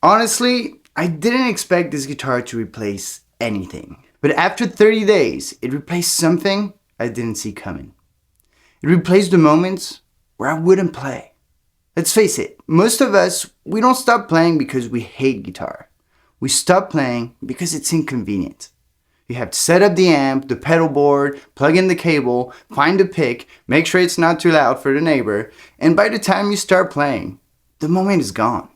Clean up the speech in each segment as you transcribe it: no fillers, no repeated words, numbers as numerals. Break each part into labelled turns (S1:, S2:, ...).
S1: Honestly, I didn't expect this guitar to replace anything. But after 30 days, it replaced something I didn't see coming. It replaced the moments where I wouldn't play. Let's face it, most of us, we don't stop playing because we hate guitar. We stop playing because it's inconvenient. You have to set up the amp, the pedal board, plug in the cable, find the pick, make sure it's not too loud for the neighbor, and by the time you start playing, the moment is gone.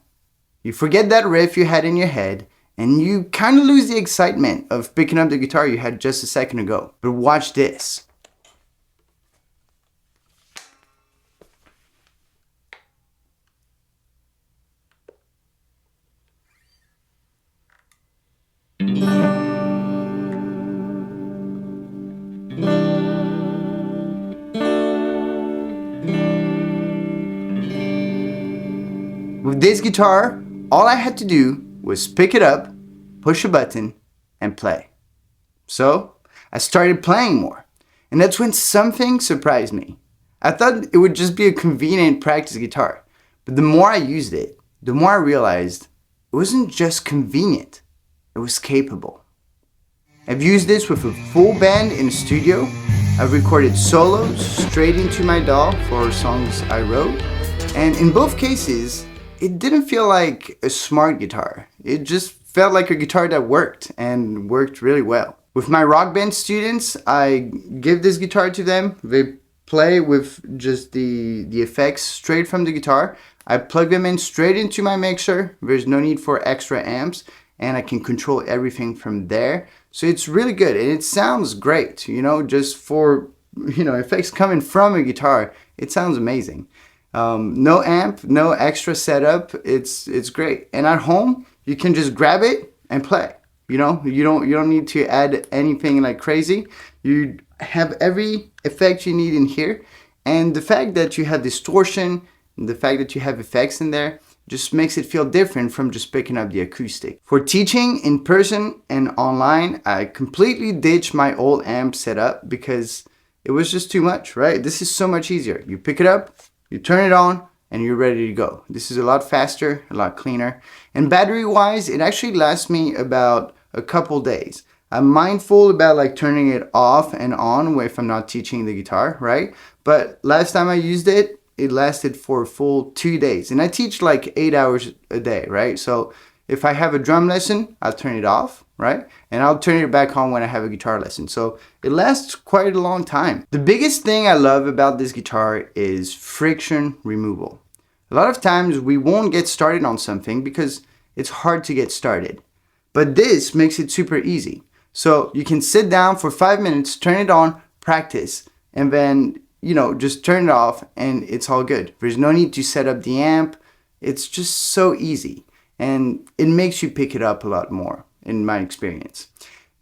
S1: You forget that riff you had in your head, and you kind of lose the excitement of picking up the guitar you had just a second ago. But watch this. With this guitar, all I had to do was pick it up, push a button, and play. So I started playing more, and that's when something surprised me. I thought it would just be a convenient practice guitar, but the more I used it, the more I realized it wasn't just convenient, it was capable. I've used this with a full band in the studio. I've recorded solos straight into my DAW for songs I wrote, and in both cases, it didn't feel like a smart guitar. It just felt like a guitar that worked and worked really well. With my rock band students, I give this guitar to them. They play with just the effects straight from the guitar. I plug them in straight into my mixer. There's no need for extra amps, and I can control everything from there. So it's really good, and it sounds great, just for, effects coming from a guitar. It sounds amazing. No amp, no extra setup. It's great. And at home, you can just grab it and play. You don't need to add anything like crazy. You have every effect you need in here. And the fact that you have distortion, and the fact that you have effects in there, just makes it feel different from just picking up the acoustic. For teaching in person and online, I completely ditched my old amp setup because it was just too much, right? This is so much easier. You pick it up, you turn it on, and you're ready to go. This is a lot faster, a lot cleaner. And battery-wise, it actually lasts me about a couple days. I'm mindful about turning it off and on if I'm not teaching the guitar, right? But last time I used it, it lasted for a full 2 days. And I teach 8 hours a day, right? So if I have a drum lesson, I'll turn it off, right? And I'll turn it back on when I have a guitar lesson. So it lasts quite a long time. The biggest thing I love about this guitar is friction removal. A lot of times we won't get started on something because it's hard to get started. But this makes it super easy. So you can sit down for 5 minutes, turn it on, practice, and then just turn it off and it's all good. There's no need to set up the amp. It's just so easy. And it makes you pick it up a lot more, in my experience.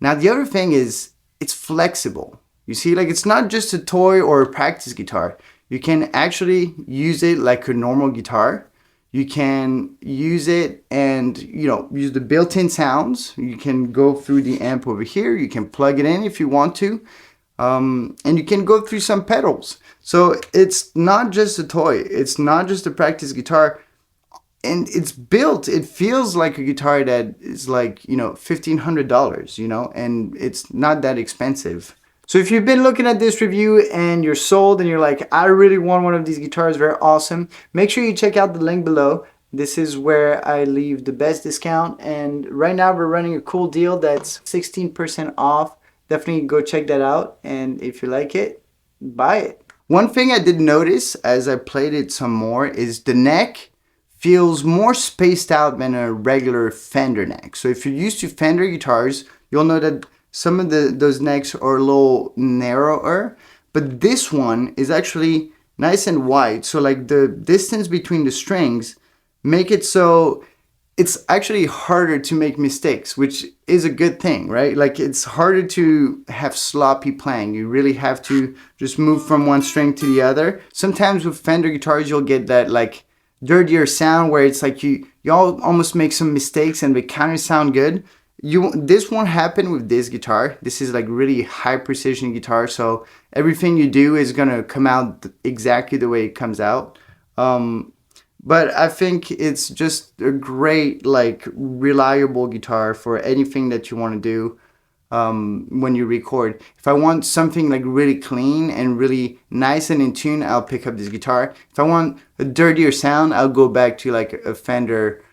S1: Now, the other thing is it's flexible. You see, it's not just a toy or a practice guitar. You can actually use it like a normal guitar. You can use it and, use the built-in sounds. You can go through the amp over here. You can plug it in if you want to. And you can go through some pedals. So it's not just a toy. It's not just a practice guitar. And it's built, it feels like a guitar that is $1,500, and it's not that expensive. So if you've been looking at this review and you're sold and you're like, I really want one of these guitars, they're awesome, make sure you check out the link below. This is where I leave the best discount. And right now we're running a cool deal that's 16% off. Definitely go check that out, and if you like it, buy it. One thing I did notice as I played it some more is the neck feels more spaced out than a regular Fender neck. So if you're used to Fender guitars, you'll know that some of those necks are a little narrower, but this one is actually nice and wide. So the distance between the strings make it so it's actually harder to make mistakes, which is a good thing, right? It's harder to have sloppy playing. You really have to just move from one string to the other. Sometimes with Fender guitars, you'll get that dirtier sound where it's you all almost make some mistakes and they kind of sound good. This won't happen with this guitar. This is really high precision guitar, so everything you do is gonna come out exactly the way it comes out. but I think it's just a great, like, reliable guitar for anything that you want to do when you record. If I want something like really clean and really nice and in tune, I'll pick up this guitar. If I want a dirtier sound, I'll go back to like a Fender,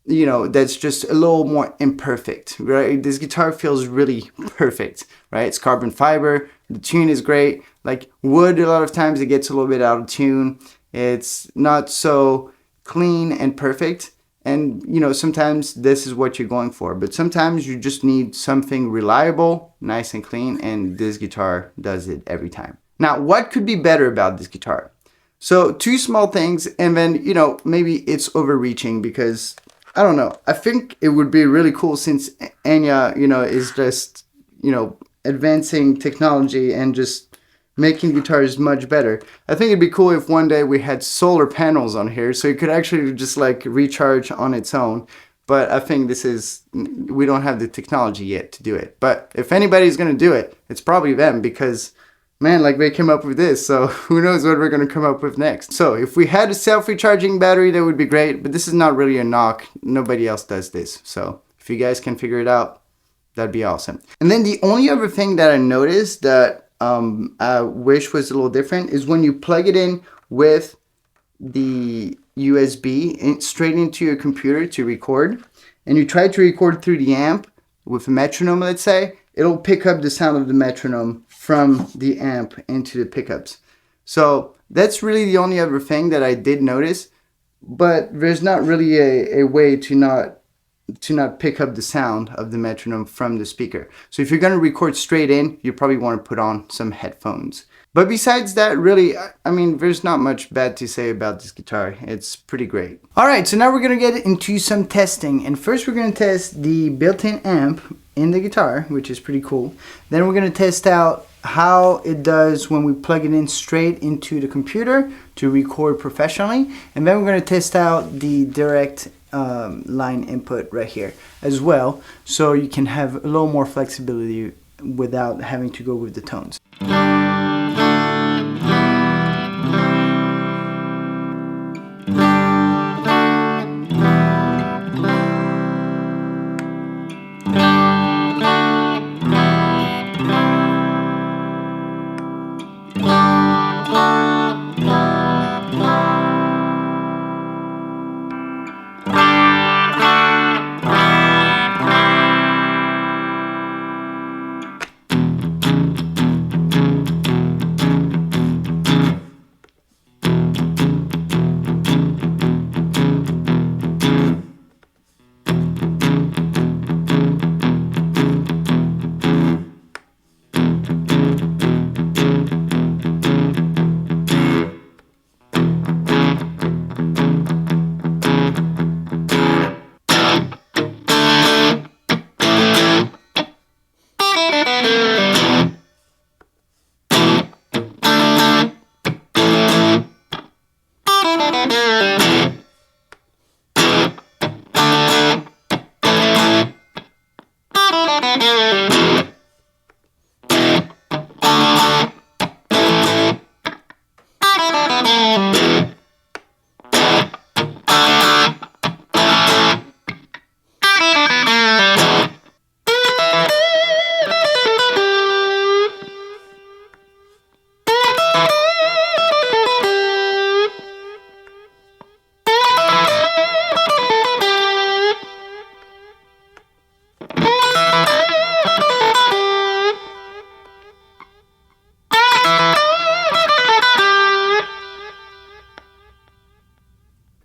S1: you know, that's just a little more imperfect, right? This guitar feels really perfect, right? It's carbon fiber, the tune is great. Like wood, a lot of times it gets a little bit out of tune. It's not so clean and perfect. And, you know, sometimes this is what you're going for, but sometimes you just need something reliable, nice and clean, and this guitar does it every time. Now, what could be better about this guitar? So two small things, and then, you know, maybe it's overreaching because, I don't know, I think it would be really cool since Enya, you know, is just, you know, advancing technology and just making guitars much better. I think it'd be cool if one day we had solar panels on here so it could actually just like recharge on its own. But I think we don't have the technology yet to do it. But if anybody's gonna do it, it's probably them because, man, like they came up with this, so who knows what we're gonna come up with next. So if we had a self-recharging battery, that would be great, but this is not really a knock. Nobody else does this. So if you guys can figure it out, that'd be awesome. And then the only other thing that I noticed that I wish was a little different is when you plug it in with the USB straight into your computer to record, and you try to record through the amp with a metronome, let's say, it'll pick up the sound of the metronome from the amp into the pickups. So that's really the only other thing that I did notice, but there's not really a way to not pick up the sound of the metronome from the speaker. So if you're going to record straight in, you probably want to put on some headphones. But besides that, really, I mean, there's not much bad to say about this guitar. It's pretty great. All right, so now we're going to get into some testing. And first we're going to test the built-in amp in the guitar, which is pretty cool. Then we're going to test out how it does when we plug it in straight into the computer to record professionally. And then we're going to test out the direct line input right here as well, so you can have a little more flexibility without having to go with the tones.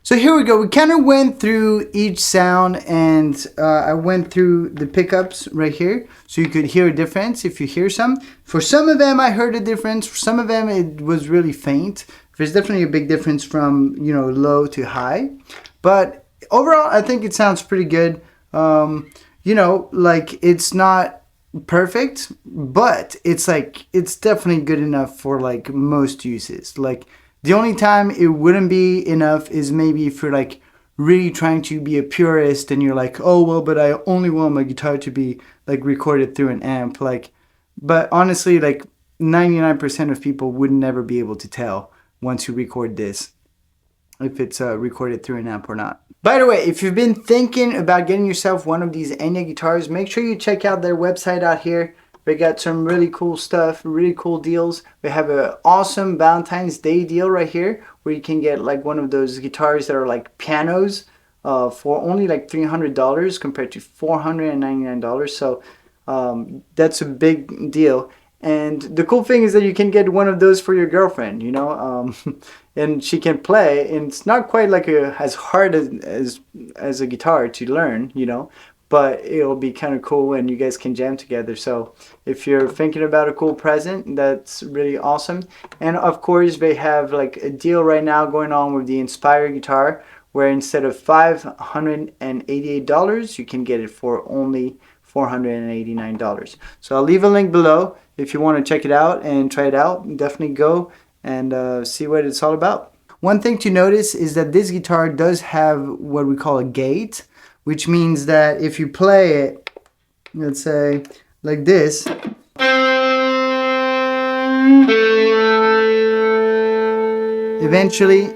S1: So here we go. We kind of went through each sound, and I went through the pickups right here, so you could hear a difference if you hear some. For some of them, I heard a difference. For some of them, it was really faint. There's definitely a big difference from, you know, low to high. But overall, I think it sounds pretty good. You know, like, it's not perfect, but it's like, it's definitely good enough for like most uses. Like, the only time it wouldn't be enough is maybe if you're like really trying to be a purist and you're like, oh well, but I only want my guitar to be like recorded through an amp. Like, but honestly, like 99% of people would never be able to tell once you record this. if it's recorded through an amp or not. By the way, if you've been thinking about getting yourself one of these Enya guitars, make sure you check out their website out here. They got some really cool stuff, really cool deals. They have an awesome Valentine's Day deal right here where you can get like one of those guitars that are like pianos for only like $300 compared to $499. So that's a big deal. And the cool thing is that you can get one of those for your girlfriend, you know, and she can play. And it's not quite like as hard as a guitar to learn, you know, but it'll be kind of cool and you guys can jam together. So if you're thinking about a cool present, that's really awesome. And of course, they have like a deal right now going on with the Inspire guitar, where instead of $588, you can get it for only $489. So I'll leave a link below if you want to check it out and try it out. Definitely go and see what it's all about. One thing to notice is that this guitar does have what we call a gate, which means that if you play it, let's say like this, eventually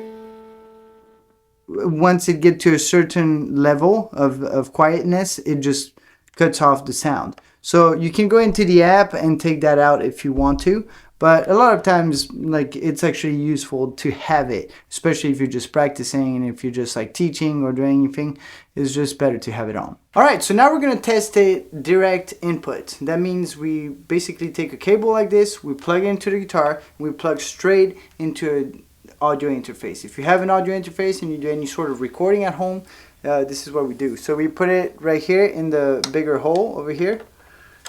S1: once it gets to a certain level of quietness, it just cuts off the sound. So you can go into the app and take that out if you want to, but a lot of times like it's actually useful to have it, especially if you're just practicing and if you're just like teaching or doing anything. It's just better to have it on. Alright, so now we're going to test it direct input. That means we basically take a cable like this, we plug it into the guitar, and we plug straight into an audio interface. If you have an audio interface and you do any sort of recording at home, this is what we do. So we put it right here in the bigger hole over here.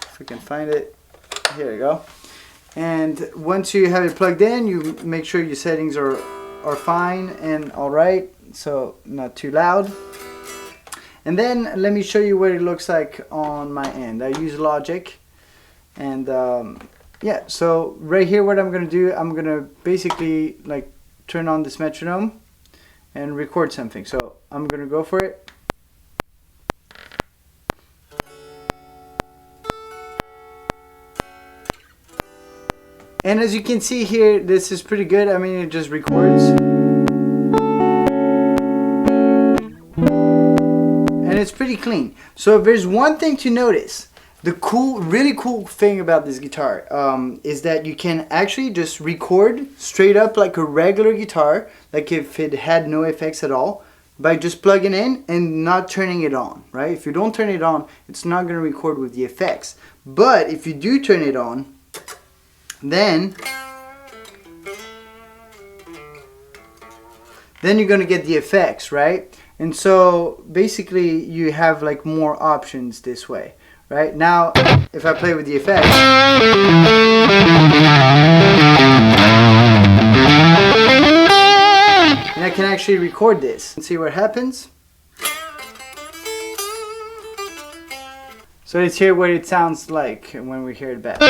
S1: If we can find it, here we go. And once you have it plugged in, you make sure your settings are fine and alright, so not too loud. And then let me show you what it looks like on my end. I use Logic, and yeah, so right here what I'm gonna do, I'm gonna basically like turn on this metronome and record something. So I'm gonna go for it. And as you can see here, this is pretty good. I mean, it just records. And it's pretty clean. So if there's one thing to notice, the really cool thing about this guitar is that you can actually just record straight up like a regular guitar, like if it had no effects at all, by just plugging in and not turning it on, right? If you don't turn it on, it's not going to record with the effects. But if you do turn it on, then you're going to get the effects, right? And so basically you have like more options this way, right? Now if I play with the effects, and I can actually record this and see what happens. So let's hear what it sounds like when we hear it back.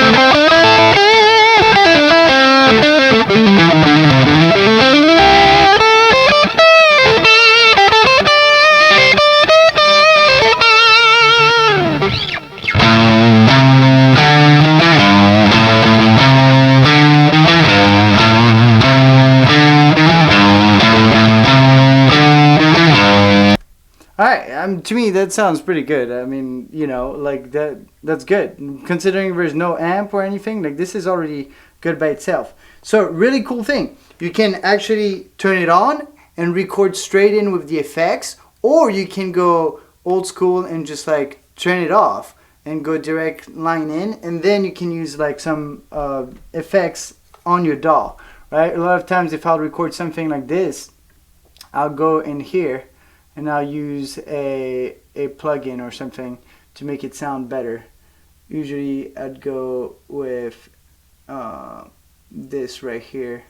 S1: Alright, to me that sounds pretty good. I mean, you know, like that's good. Considering there's no amp or anything, like this is already good by itself. So really cool thing. You can actually turn it on and record straight in with the effects, or you can go old school and just like turn it off and go direct line in, and then you can use like some effects on your DAW, right? A lot of times if I'll record something like this, I'll go in here and I'll use a plugin or something to make it sound better. Usually I'd go with this right here.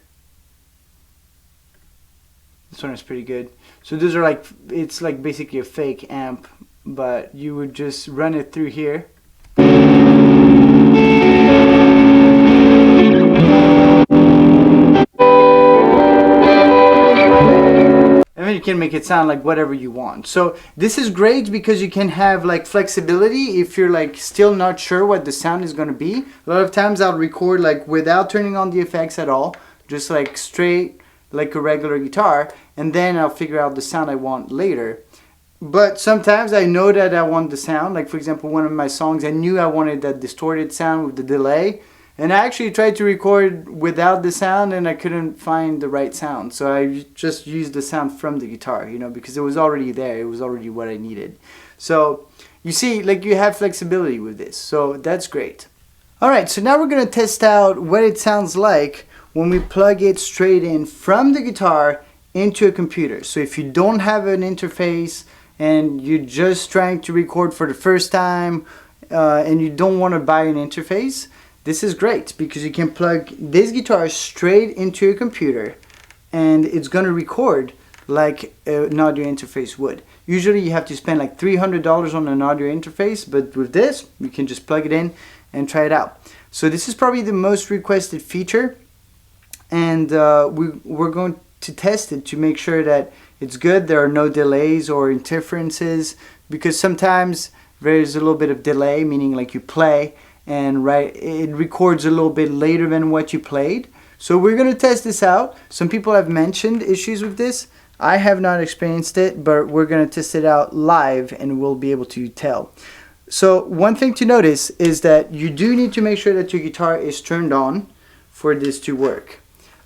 S1: This one is pretty good. So those are like, it's like basically a fake amp, but you would just run it through here. And then you can make it sound like whatever you want. So this is great because you can have like flexibility if you're like still not sure what the sound is going to be. A lot of times I'll record like without turning on the effects at all, just like straight like a regular guitar, and then I'll figure out the sound I want later. But sometimes I know that I want the sound, like for example one of my songs I knew I wanted that distorted sound with the delay, and I actually tried to record without the sound and I couldn't find the right sound, so I just used the sound from the guitar, you know, because it was already there, it was already what I needed. So you see, like, you have flexibility with this, so that's great. Alright, so now we're going to test out what it sounds like when we plug it straight in from the guitar into a computer. So if you don't have an interface and you're just trying to record for the first time and you don't want to buy an interface, this is great because you can plug this guitar straight into your computer and it's going to record like an audio interface would. Usually you have to spend like $300 on an audio interface, but with this you can just plug it in and try it out. So this is probably the most requested feature, and we're going to test it to make sure that it's good. There are no delays or interferences, because sometimes there's a little bit of delay, meaning like you play and it records a little bit later than what you played. So we're going to test this out. Some people have mentioned issues with this. I have not experienced it, but we're going to test it out live and we'll be able to tell. So one thing to notice is that you do need to make sure that your guitar is turned on for this to work.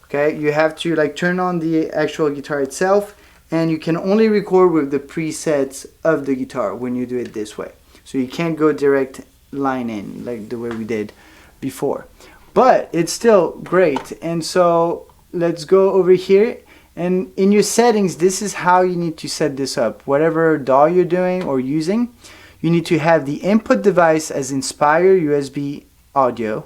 S1: Okay, you have to like turn on the actual guitar itself, and you can only record with the presets of the guitar when you do it this way. So you can't go direct line in like the way we did before, but it's still great. And so let's go over here, and in your settings, this is how you need to set this up. Whatever DAW you're doing or using, you need to have the input device as Inspire USB audio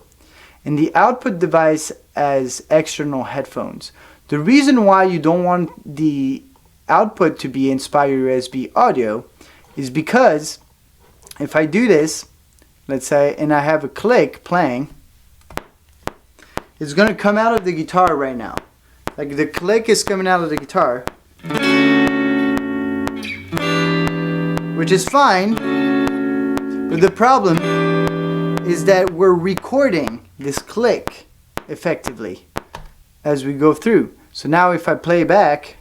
S1: and the output device as external headphones. The reason why you don't want the output to be Inspire USB audio is because if I do this, let's say, and I have a click playing, it's going to come out of the guitar right now. Like the click is coming out of the guitar, which is fine, but the problem is that we're recording this click effectively as we go through. So now if I play back,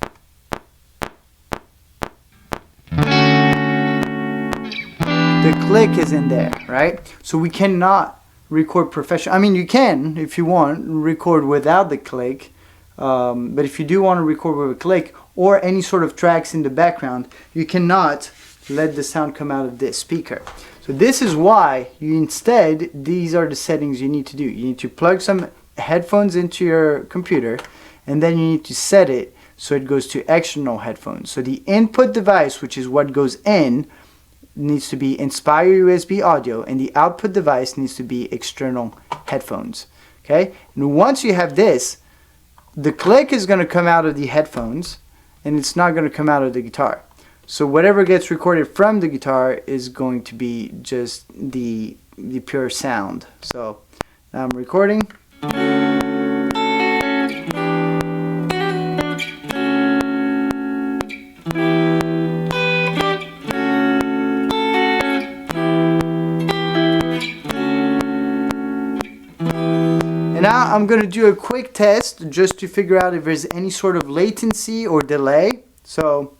S1: the click is in there, right? So we cannot record professional. I mean, you can, if you want, record without the click, but if you do want to record with a click or any sort of tracks in the background, you cannot let the sound come out of this speaker. So this is why you instead, these are the settings you need to do. You need to plug some headphones into your computer, and then you need to set it so it goes to external headphones. So the input device, which is what goes in, needs to be Inspire USB audio, and the output device needs to be external headphones. Okay, and once you have this, the click is going to come out of the headphones and it's not going to come out of the guitar. So whatever gets recorded from the guitar is going to be just the pure sound. So now I'm recording. And now I'm going to do a quick test just to figure out if there's any sort of latency or delay. So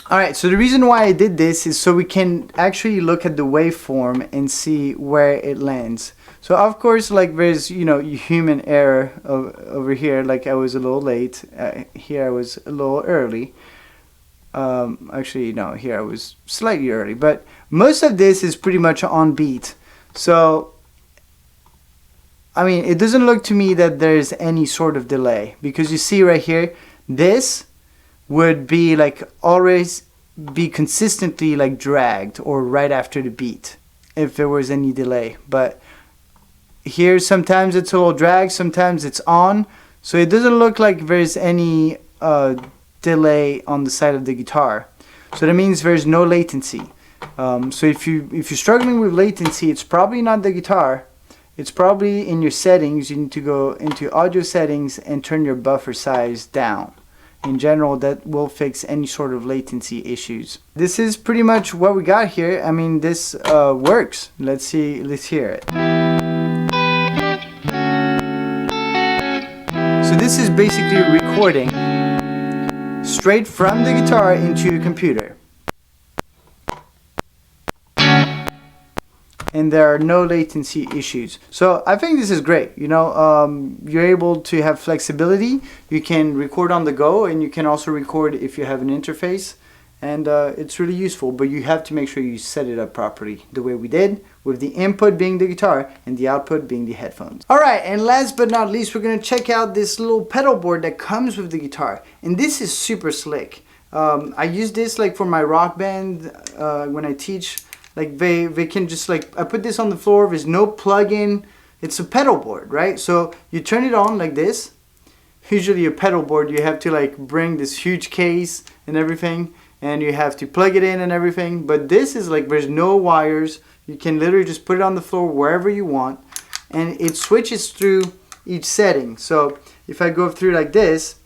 S1: alright, so the reason why I did this is so we can actually look at the waveform and see where it lands. So of course, like there's, you know, human error over here, like I was a little late, here I was a little early. Actually no, here I was slightly early, but most of this is pretty much on beat. So I mean, it doesn't look to me that there's any sort of delay, because you see right here, this would be like always be consistently like dragged or right after the beat if there was any delay. But here sometimes it's a little drag, sometimes it's on, so it doesn't look like there's any delay on the side of the guitar. So that means there's no latency. So if you're struggling with latency, it's probably not the guitar, it's probably in your settings. You need to go into audio settings and turn your buffer size down. In general, that will fix any sort of latency issues. This is pretty much what we got here. I mean, this works. Let's hear it. So this is basically recording straight from the guitar into your computer. And there are no latency issues. So I think this is great. You know, you're able to have flexibility. You can record on the go, and you can also record if you have an interface. And it's really useful, but you have to make sure you set it up properly the way we did, with the input being the guitar and the output being the headphones. All right, and last but not least, we're gonna check out this little pedal board that comes with the guitar. And this is super slick. I use this like for my rock band when I teach. Like they can just like, I put this on the floor, there's no plug-in, it's a pedal board, right? So you turn it on like this. Usually a pedal board, you have to like bring this huge case and everything, and you have to plug it in and everything. But this is like, there's no wires. You can literally just put it on the floor wherever you want, and it switches through each setting. So if I go through like this,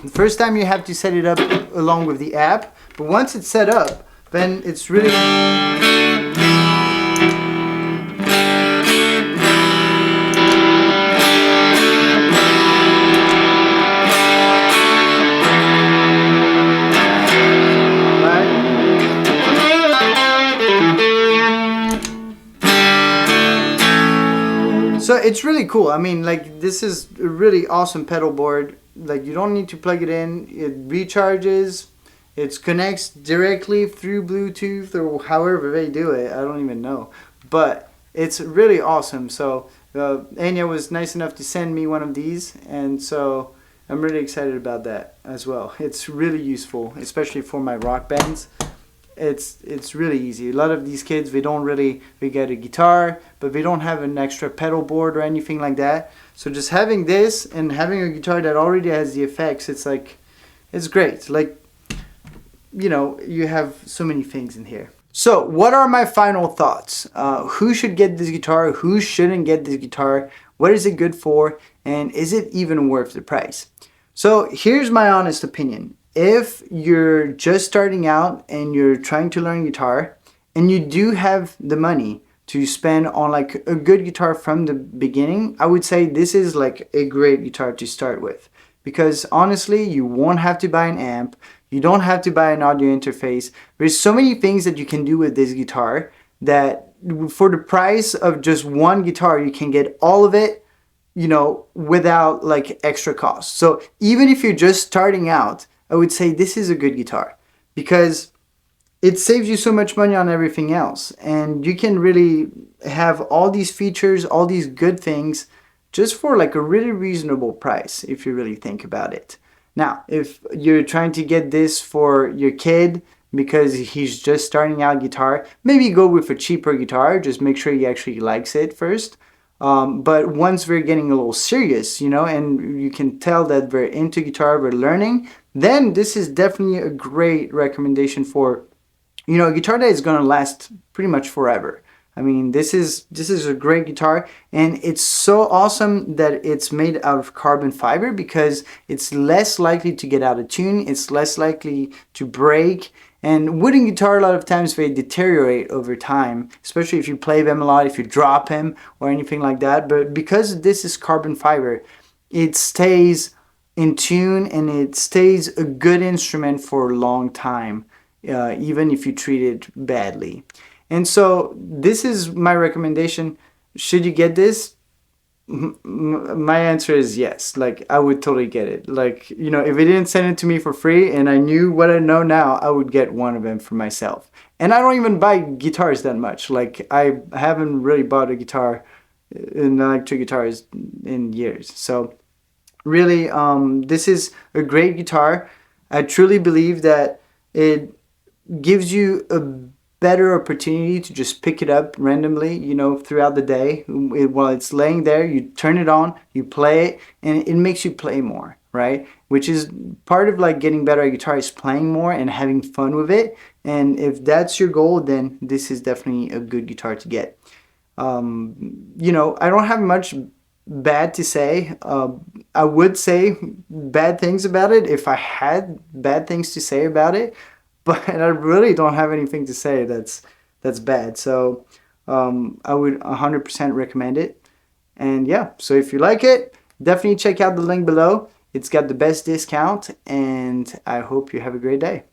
S1: the first time you have to set it up along with the app, but once it's set up, then it's really... So it's really cool. I mean, like, this is a really awesome pedal board. Like, you don't need to plug it in. It recharges. It connects directly through Bluetooth or however they do it. I don't even know. But it's really awesome. So Enya was nice enough to send me one of these. And so I'm really excited about that as well. It's really useful, especially for my rock bands. It's really easy. A lot of these kids, they get a guitar, but they don't have an extra pedal board or anything like that. So just having this and having a guitar that already has the effects, it's like, it's great. Like, you know, you have so many things in here. So what are my final thoughts? Who should get this guitar? Who shouldn't get this guitar? What is it good for? And is it even worth the price? So here's my honest opinion. If you're just starting out and you're trying to learn guitar, and you do have the money to spend on like a good guitar from the beginning, I would say this is like a great guitar to start with. Because honestly, you won't have to buy an amp. You don't have to buy an audio interface. There's so many things that you can do with this guitar that for the price of just one guitar, you can get all of it, you know, without like extra cost. So even if you're just starting out, I would say this is a good guitar because it saves you so much money on everything else. And you can really have all these features, all these good things just for like a really reasonable price if you really think about it. Now, if you're trying to get this for your kid because he's just starting out guitar, maybe go with a cheaper guitar. Just make sure he actually likes it first. But once we're getting a little serious, you know, and you can tell that we're into guitar, we're learning, then this is definitely a great recommendation for, you know, a guitar that is going to last pretty much forever. I mean, this is a great guitar, and it's so awesome that it's made out of carbon fiber because it's less likely to get out of tune, it's less likely to break. And wooden guitar, a lot of times they deteriorate over time, especially if you play them a lot, if you drop them or anything like that. But because this is carbon fiber, it stays in tune and it stays a good instrument for a long time, even if you treat it badly. And so this is my recommendation. Should you get this? My answer is yes. Like, I would totally get it. Like, you know, if they didn't send it to me for free and I knew what I know now, I would get one of them for myself. And I don't even buy guitars that much. Like, I haven't really bought a guitar, an electric guitars in years. So really, this is a great guitar. I truly believe that it gives you a better opportunity to just pick it up randomly, you know, throughout the day. While it's laying there, you turn it on, you play it, and it makes you play more, right? Which is part of like getting better at guitar, is playing more and having fun with it. And if that's your goal, then this is definitely a good guitar to get. You know, I don't have much bad to say. I would say bad things about it if I had bad things to say about it, but I really don't have anything to say that's bad. So I would 100% recommend it. And yeah, so if you like it, definitely check out the link below. It's got the best discount, and I hope you have a great day.